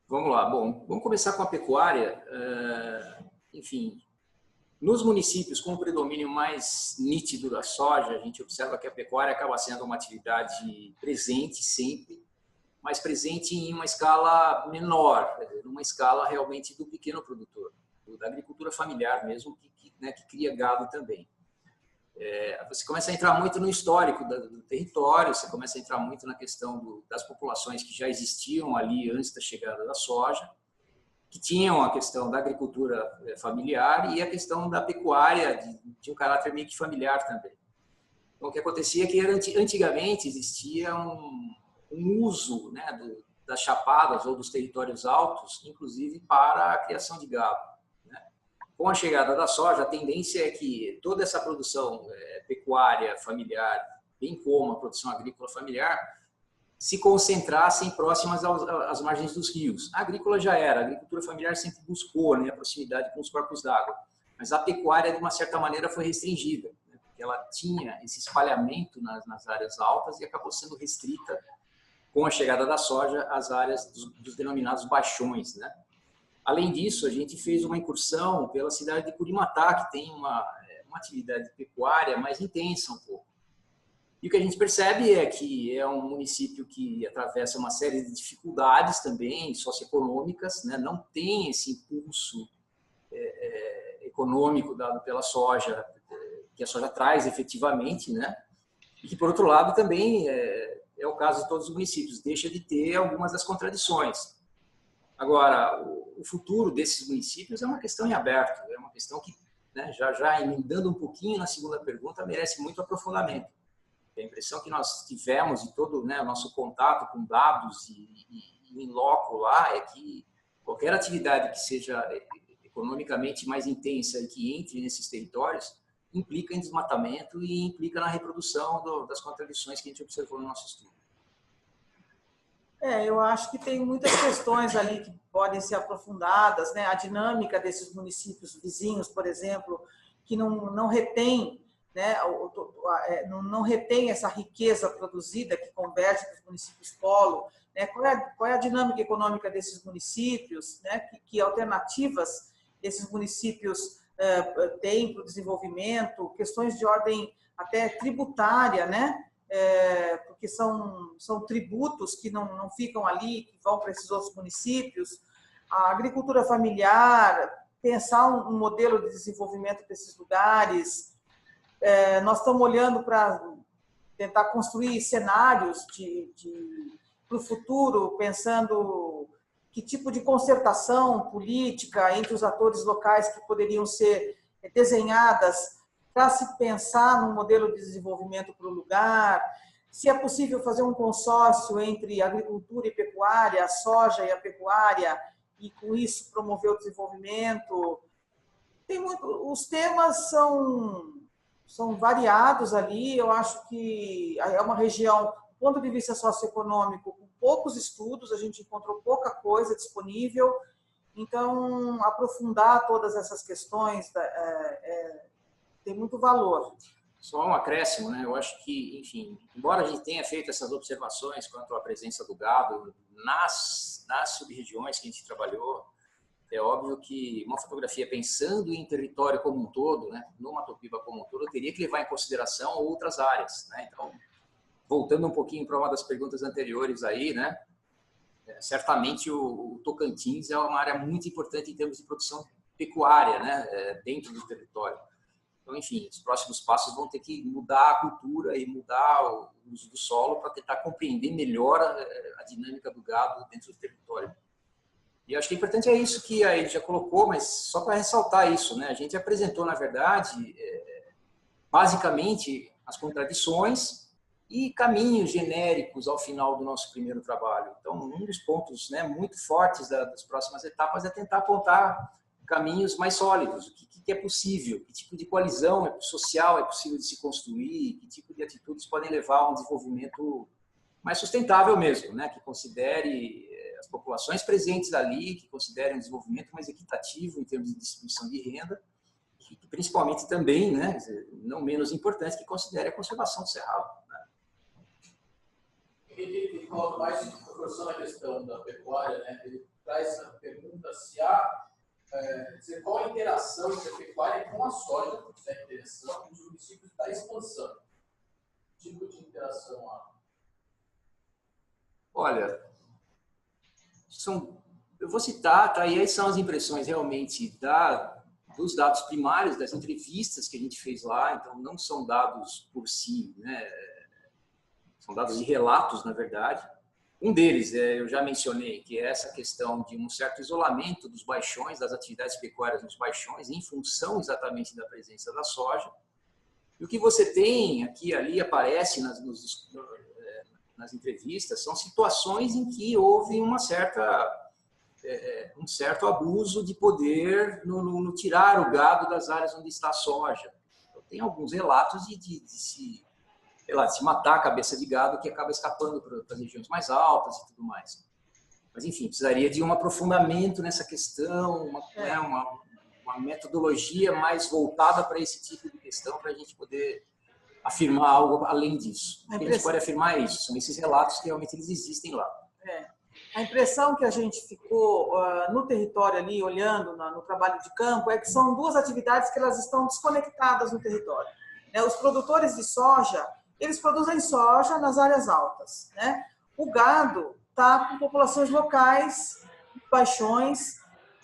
Vamos lá. Bom, vamos começar com a pecuária. Enfim, nos municípios com o predomínio mais nítido da soja, a gente observa que a pecuária acaba sendo uma atividade presente sempre, mas presente em uma escala menor, numa escala realmente do pequeno produtor, da agricultura familiar mesmo, que cria gado também. Você começa a entrar muito no histórico do território, você começa a entrar muito na questão das populações que já existiam ali antes da chegada da soja, que tinham a questão da agricultura familiar e a questão da pecuária de um caráter meio que familiar também. Então, o que acontecia é que antigamente existia um uso, né, das chapadas ou dos territórios altos, inclusive para a criação de gado. Com a chegada da soja, a tendência é que toda essa produção pecuária familiar, bem como a produção agrícola familiar, se concentrassem próximas às margens dos rios. A agrícola já era, a agricultura familiar sempre buscou, né, a proximidade com os corpos d'água, mas a pecuária, de uma certa maneira, foi restringida, né, porque ela tinha esse espalhamento nas áreas altas e acabou sendo restrita, com a chegada da soja, às áreas dos denominados baixões, né? Além disso, a gente fez uma incursão pela cidade de Curimatá, que tem uma atividade pecuária mais intensa um pouco. E o que a gente percebe é que é um município que atravessa uma série de dificuldades também socioeconômicas, né? Não tem esse impulso econômico dado pela soja, que a soja traz efetivamente, né? E que, por outro lado, também é o caso de todos os municípios, deixa de ter algumas das contradições. Agora, o futuro desses municípios é uma questão em aberto, é uma questão que, né, já emendando um pouquinho na segunda pergunta, merece muito aprofundamento. A impressão que nós tivemos de todo, né, o nosso contato com dados e em loco lá é que qualquer atividade que seja economicamente mais intensa e que entre nesses territórios implica em desmatamento e implica na reprodução das contradições que a gente observou no nosso estudo. Eu acho que tem muitas questões ali que podem ser aprofundadas, né? A dinâmica desses municípios vizinhos, por exemplo, que não retém, né, não retém essa riqueza produzida que converge dos municípios polo, né? Qual é a dinâmica econômica desses municípios, né? Que alternativas esses municípios têm para o desenvolvimento, questões de ordem até tributária, né? Porque são tributos que não ficam ali, que vão para esses outros municípios. A agricultura familiar, pensar um modelo de desenvolvimento para esses lugares. Nós estamos olhando para tentar construir cenários para o futuro, pensando que tipo de concertação política entre os atores locais que poderiam ser desenhadas para se pensar num modelo de desenvolvimento para o lugar, se é possível fazer um consórcio entre agricultura e pecuária, a soja e a pecuária, e com isso promover o desenvolvimento. Os temas são variados ali, eu acho que é uma região, do ponto de vista socioeconômico, com poucos estudos, a gente encontrou pouca coisa disponível, Então, aprofundar todas essas questões tem muito valor. Só um acréscimo, né? Eu acho que, enfim, embora a gente tenha feito essas observações quanto à presença do gado nas sub-regiões que a gente trabalhou, é óbvio que uma fotografia pensando em território como um todo, né, no Matopiba como um todo, teria que levar em consideração outras áreas, né? Então, voltando um pouquinho para uma das perguntas anteriores aí, né? Certamente o Tocantins é uma área muito importante em termos de produção pecuária, né? Dentro do território. Então, enfim, os próximos passos vão ter que mudar a cultura e mudar o uso do solo para tentar compreender melhor a dinâmica do gado dentro do território. E acho que o importante é isso que a ele já colocou, mas só para ressaltar isso, né? A gente apresentou, na verdade, basicamente as contradições e caminhos genéricos ao final do nosso primeiro trabalho. Então, um dos pontos, né, muito fortes das próximas etapas é tentar apontar caminhos mais sólidos, o que é possível, que tipo de coalizão social é possível de se construir, que tipo de atitudes podem levar a um desenvolvimento mais sustentável mesmo, né, que considere as populações presentes ali, que considere um desenvolvimento mais equitativo em termos de distribuição de renda, e principalmente também, né, não menos importante, que considere a conservação do cerrado. Ele coloca mais proporção na questão da pecuária, né? Ele traz a pergunta se há, qual a interação entre a pecuária com a soja, se há interação, nos municípios da expansão. Que tipo de interação há? Olha, eu vou citar, tá? E aí são as impressões realmente dos dados primários, das entrevistas que a gente fez lá, então não são dados por si, né? São dados de relatos, na verdade. Um deles, eu já mencionei, que é essa questão de um certo isolamento dos baixões, das atividades pecuárias nos baixões, em função exatamente da presença da soja. E o que você tem aqui e ali aparece nas entrevistas são situações em que houve um certo abuso de poder no tirar o gado das áreas onde está a soja. Então, tem alguns relatos de se matar a cabeça de gado que acaba escapando para as regiões mais altas e tudo mais. Mas, enfim, precisaria de um aprofundamento nessa questão, uma metodologia mais voltada para esse tipo de questão, para a gente poder afirmar algo além disso. O que a gente pode afirmar é isso, são esses relatos que realmente eles existem lá. A impressão que a gente ficou no território ali, olhando no trabalho de campo, é que são duas atividades que elas estão desconectadas no território. Os produtores de soja, eles produzem soja nas áreas altas, né? O gado está com populações locais, baixões,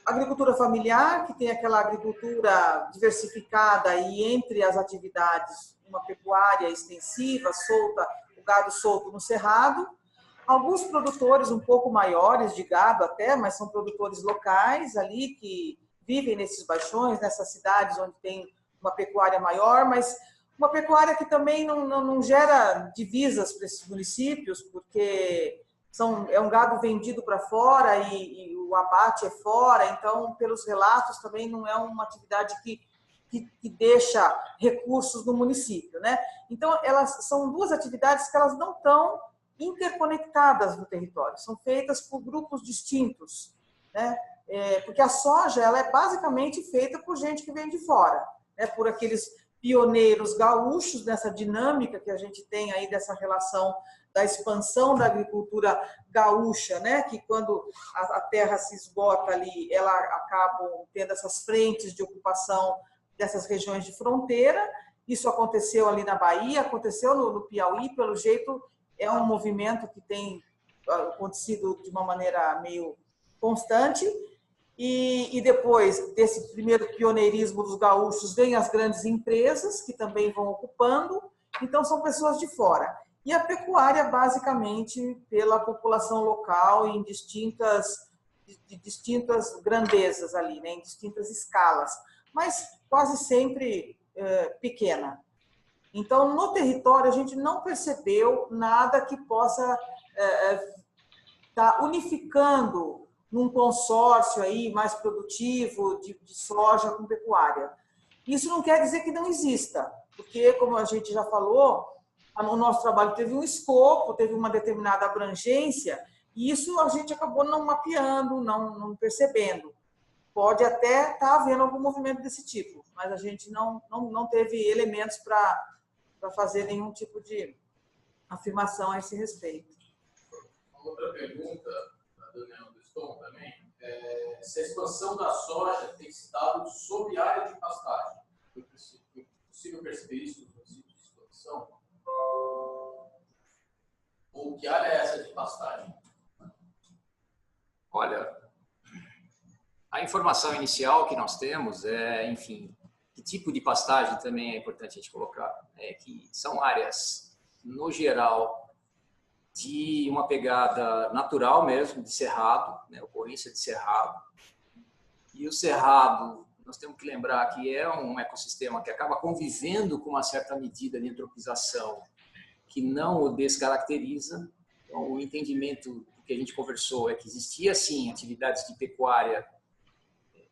agricultura familiar, que tem aquela agricultura diversificada e entre as atividades, uma pecuária extensiva, solta, o gado solto no cerrado. Alguns produtores um pouco maiores de gado até, mas são produtores locais ali que vivem nesses baixões, nessas cidades onde tem uma pecuária maior, mas uma pecuária que também não gera divisas para esses municípios, porque é um gado vendido para fora e o abate é fora, então, pelos relatos, também não é uma atividade que deixa recursos no município, né? Então, elas são duas atividades que elas não estão interconectadas no território, são feitas por grupos distintos, né? Porque a soja ela é basicamente feita por gente que vem de fora, né? Por aqueles pioneiros gaúchos nessa dinâmica que a gente tem aí dessa relação da expansão da agricultura gaúcha, né? Que quando a terra se esgota ali, ela acaba tendo essas frentes de ocupação dessas regiões de fronteira. Isso aconteceu ali na Bahia, aconteceu no Piauí, pelo jeito é um movimento que tem acontecido de uma maneira meio constante. E depois desse primeiro pioneirismo dos gaúchos, vem as grandes empresas, que também vão ocupando, então são pessoas de fora. E a pecuária, basicamente, pela população local, em distintas grandezas ali, né? Em distintas escalas, mas quase sempre pequena. Então, no território, a gente não percebeu nada que possa estar unificando num consórcio aí mais produtivo de soja com pecuária. Isso não quer dizer que não exista, porque, como a gente já falou, o nosso trabalho teve um escopo, teve uma determinada abrangência, e isso a gente acabou não mapeando, não percebendo. pode até estar havendo algum movimento desse tipo, mas a gente não teve elementos para fazer nenhum tipo de afirmação a esse respeito. Uma outra pergunta da Daniela Beston também, se a expansão da soja tem se dado sob área de pastagem. Foi possível perceber isso nos municípios de expansão? Ou que área é essa de pastagem? Olha, a informação inicial que nós temos é, enfim, que tipo de pastagem também é importante a gente colocar, que são áreas, no geral, de uma pegada natural mesmo, de cerrado, né, ocorrência de cerrado. E o cerrado, nós temos que lembrar que é um ecossistema que acaba convivendo com uma certa medida de antropização que não o descaracteriza. Então, o entendimento que a gente conversou é que existia, sim, atividades de pecuária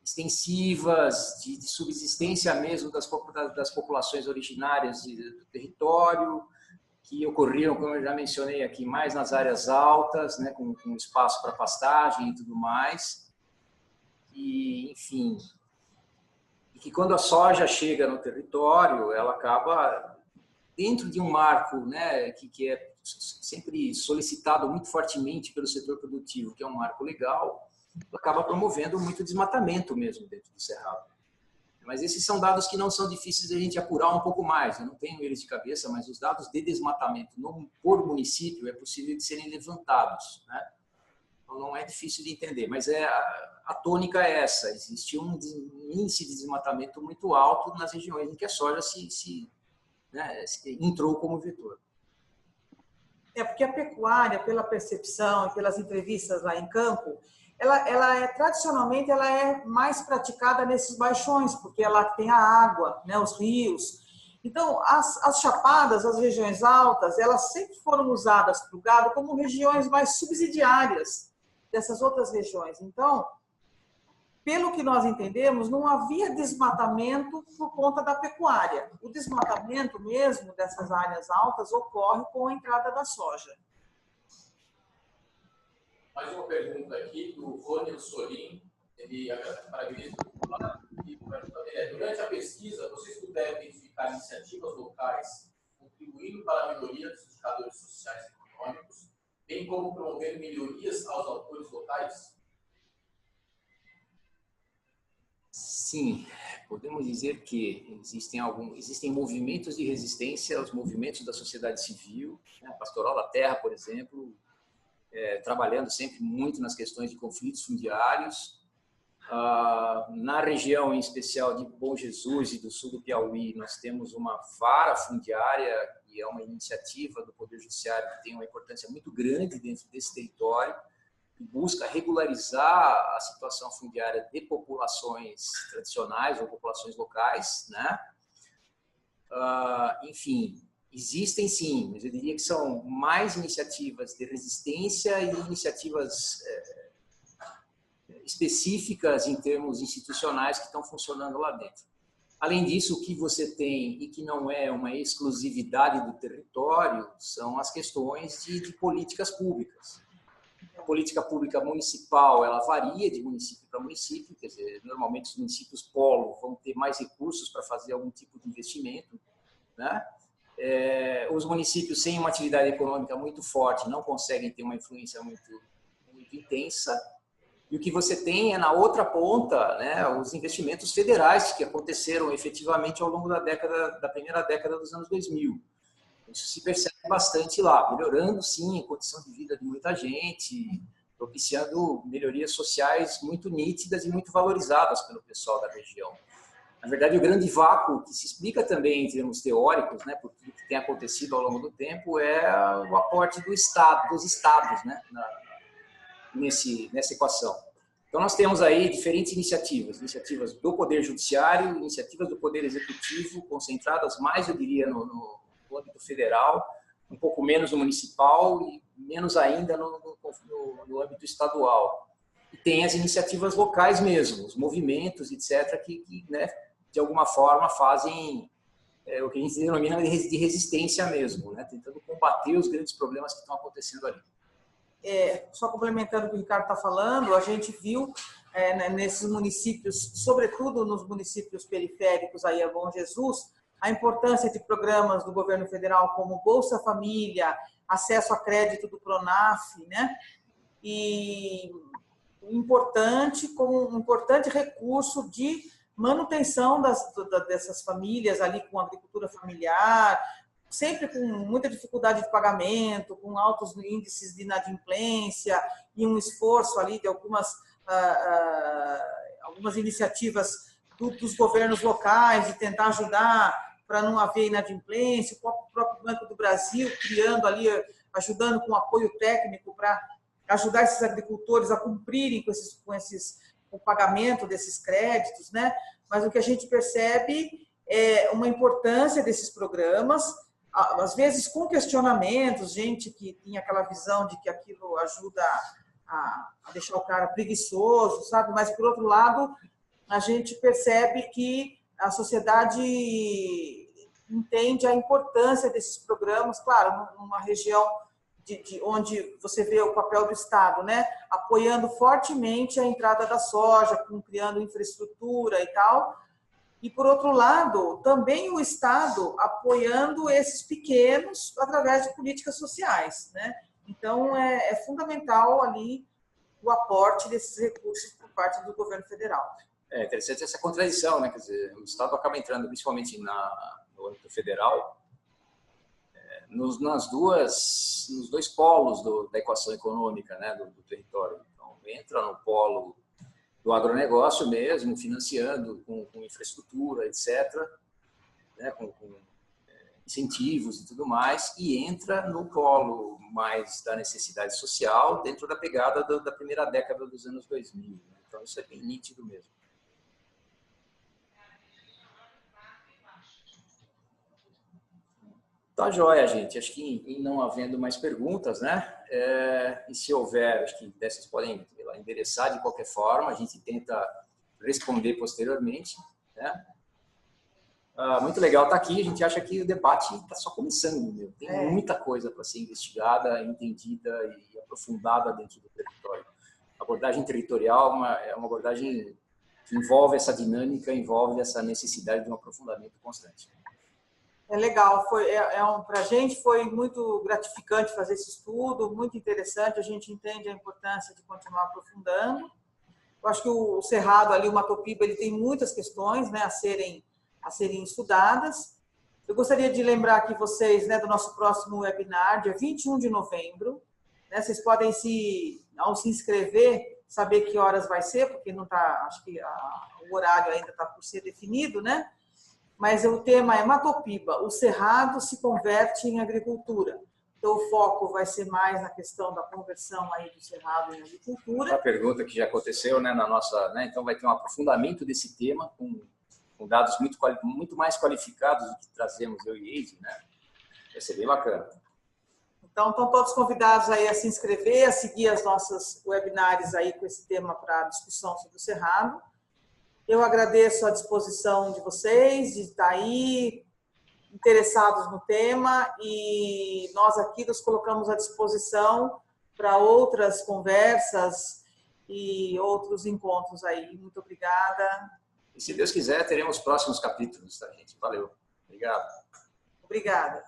extensivas, de subsistência mesmo das populações originárias do território, que ocorriam, como eu já mencionei aqui, mais nas áreas altas, né, com espaço para pastagem e tudo mais. E, enfim, e que quando a soja chega no território, ela acaba dentro de um marco, né, que é sempre solicitado muito fortemente pelo setor produtivo, que é um marco legal, acaba promovendo muito desmatamento mesmo dentro do cerrado. Mas esses são dados que não são difíceis de a gente apurar um pouco mais. Eu não tenho eles de cabeça, mas os dados de desmatamento por município é possível de serem levantados, né? Então não é difícil de entender, mas a tônica é essa. Existe um índice de desmatamento muito alto nas regiões em que a soja se entrou como vetor. Porque a pecuária, pela percepção e pelas entrevistas lá em campo, ela tradicionalmente ela é mais praticada nesses baixões, porque ela tem a água, né, os rios. Então, as chapadas, as regiões altas, elas sempre foram usadas para o gado como regiões mais subsidiárias dessas outras regiões. Então, pelo que nós entendemos, não havia desmatamento por conta da pecuária. O desmatamento mesmo dessas áreas altas ocorre com a entrada da soja. Mais uma pergunta aqui do Rony Solim, ele parabeniza o titular e pergunta: durante a pesquisa, vocês puderam identificar iniciativas locais contribuindo para a melhoria dos indicadores sociais e econômicos, bem como promover melhorias aos autores locais? Sim, podemos dizer que existem movimentos de resistência aos movimentos da sociedade civil, né? A Pastoral da Terra, por exemplo, trabalhando sempre muito nas questões de conflitos fundiários. Na região, em especial de Bom Jesus e do sul do Piauí, nós temos uma vara fundiária, que é uma iniciativa do Poder Judiciário que tem uma importância muito grande dentro desse território, que busca regularizar a situação fundiária de populações tradicionais ou populações locais, né? Enfim, existem sim, mas eu diria que são mais iniciativas de resistência e iniciativas específicas em termos institucionais que estão funcionando lá dentro. Além disso, o que você tem e que não é uma exclusividade do território são as questões de políticas públicas. A política pública municipal, ela varia de município para município, quer dizer, normalmente os municípios polo vão ter mais recursos para fazer algum tipo de investimento, né? Os municípios sem uma atividade econômica muito forte não conseguem ter uma influência muito intensa. E o que você tem é, na outra ponta, né, os investimentos federais que aconteceram efetivamente ao longo da primeira década dos anos 2000. Isso se percebe bastante lá, melhorando, sim, a condição de vida de muita gente, propiciando melhorias sociais muito nítidas e muito valorizadas pelo pessoal da região. Na verdade, o grande vácuo que se explica também em termos teóricos, né, por tudo que tem acontecido ao longo do tempo, é o aporte dos estados, né, nessa equação. Então, nós temos aí diferentes iniciativas do Poder Judiciário, iniciativas do Poder Executivo, concentradas mais, eu diria, no âmbito federal, um pouco menos no municipal e menos ainda no âmbito estadual. E tem as iniciativas locais mesmo, os movimentos, etc., que né, de alguma forma fazem o que a gente denomina de resistência mesmo, né, tentando combater os grandes problemas que estão acontecendo ali. Só complementando o que o Ricardo está falando, a gente viu nesses municípios, sobretudo nos municípios periféricos aí a Bom Jesus, a importância de programas do governo federal como Bolsa Família, acesso a crédito do Pronaf, né? E como um importante recurso de manutenção dessas famílias ali com agricultura familiar, sempre com muita dificuldade de pagamento, com altos índices de inadimplência e um esforço ali de algumas iniciativas dos governos locais de tentar ajudar para não haver inadimplência, o próprio Banco do Brasil criando ali, ajudando com apoio técnico para ajudar esses agricultores a cumprirem com o pagamento desses créditos, né? Mas o que a gente percebe é uma importância desses programas, às vezes com questionamentos, gente que tinha aquela visão de que aquilo ajuda a deixar o cara preguiçoso, sabe? Mas, por outro lado, a gente percebe que a sociedade entende a importância desses programas, claro, numa região onde você vê o papel do Estado, né? Apoiando fortemente a entrada da soja, criando infraestrutura e tal. E, por outro lado, também o Estado apoiando esses pequenos através de políticas sociais, né? Então, é fundamental ali o aporte desses recursos por parte do governo federal. É interessante essa contradição, né? Quer dizer, o Estado acaba entrando, principalmente no âmbito federal, nos dois polos da equação econômica, né, do território. Então, entra no polo do agronegócio mesmo, financiando com infraestrutura, etc., né, com incentivos e tudo mais, e entra no polo mais da necessidade social, dentro da pegada da primeira década dos anos 2000. Né? Então, isso é bem nítido mesmo. Tá joia, gente. Acho que em não havendo mais perguntas, né? E se houver, acho que vocês podem endereçar de qualquer forma, a gente tenta responder posteriormente, né? Muito legal estar aqui. A gente acha que o debate está só começando, meu. Tem muita coisa para ser investigada, entendida e aprofundada dentro do território. A abordagem territorial é uma abordagem que envolve essa dinâmica, envolve essa necessidade de um aprofundamento constante. É legal, para a gente foi muito gratificante fazer esse estudo, muito interessante, a gente entende a importância de continuar aprofundando. Eu acho que o Cerrado ali, o Matopiba, ele tem muitas questões, né, a serem estudadas. Eu gostaria de lembrar aqui vocês, né, do nosso próximo webinar, dia 21 de novembro. Né, vocês podem, ao se inscrever, saber que horas vai ser, porque não tá, acho que o horário ainda está por ser definido, né? Mas o tema é Matopiba, o Cerrado se converte em agricultura. Então, o foco vai ser mais na questão da conversão aí do Cerrado em agricultura. Uma pergunta que já aconteceu, né, na nossa, né, então vai ter um aprofundamento desse tema com dados muito mais qualificados do que trazemos eu e Eide, né? Vai ser bem bacana. Então, estão todos convidados aí a se inscrever, a seguir as nossas webinars aí com esse tema para discussão sobre o Cerrado. Eu agradeço a disposição de vocês, de estar aí interessados no tema, e nós aqui nos colocamos à disposição para outras conversas e outros encontros aí. Muito obrigada. E se Deus quiser, teremos próximos capítulos, tá, gente? Valeu. Obrigado. Obrigada.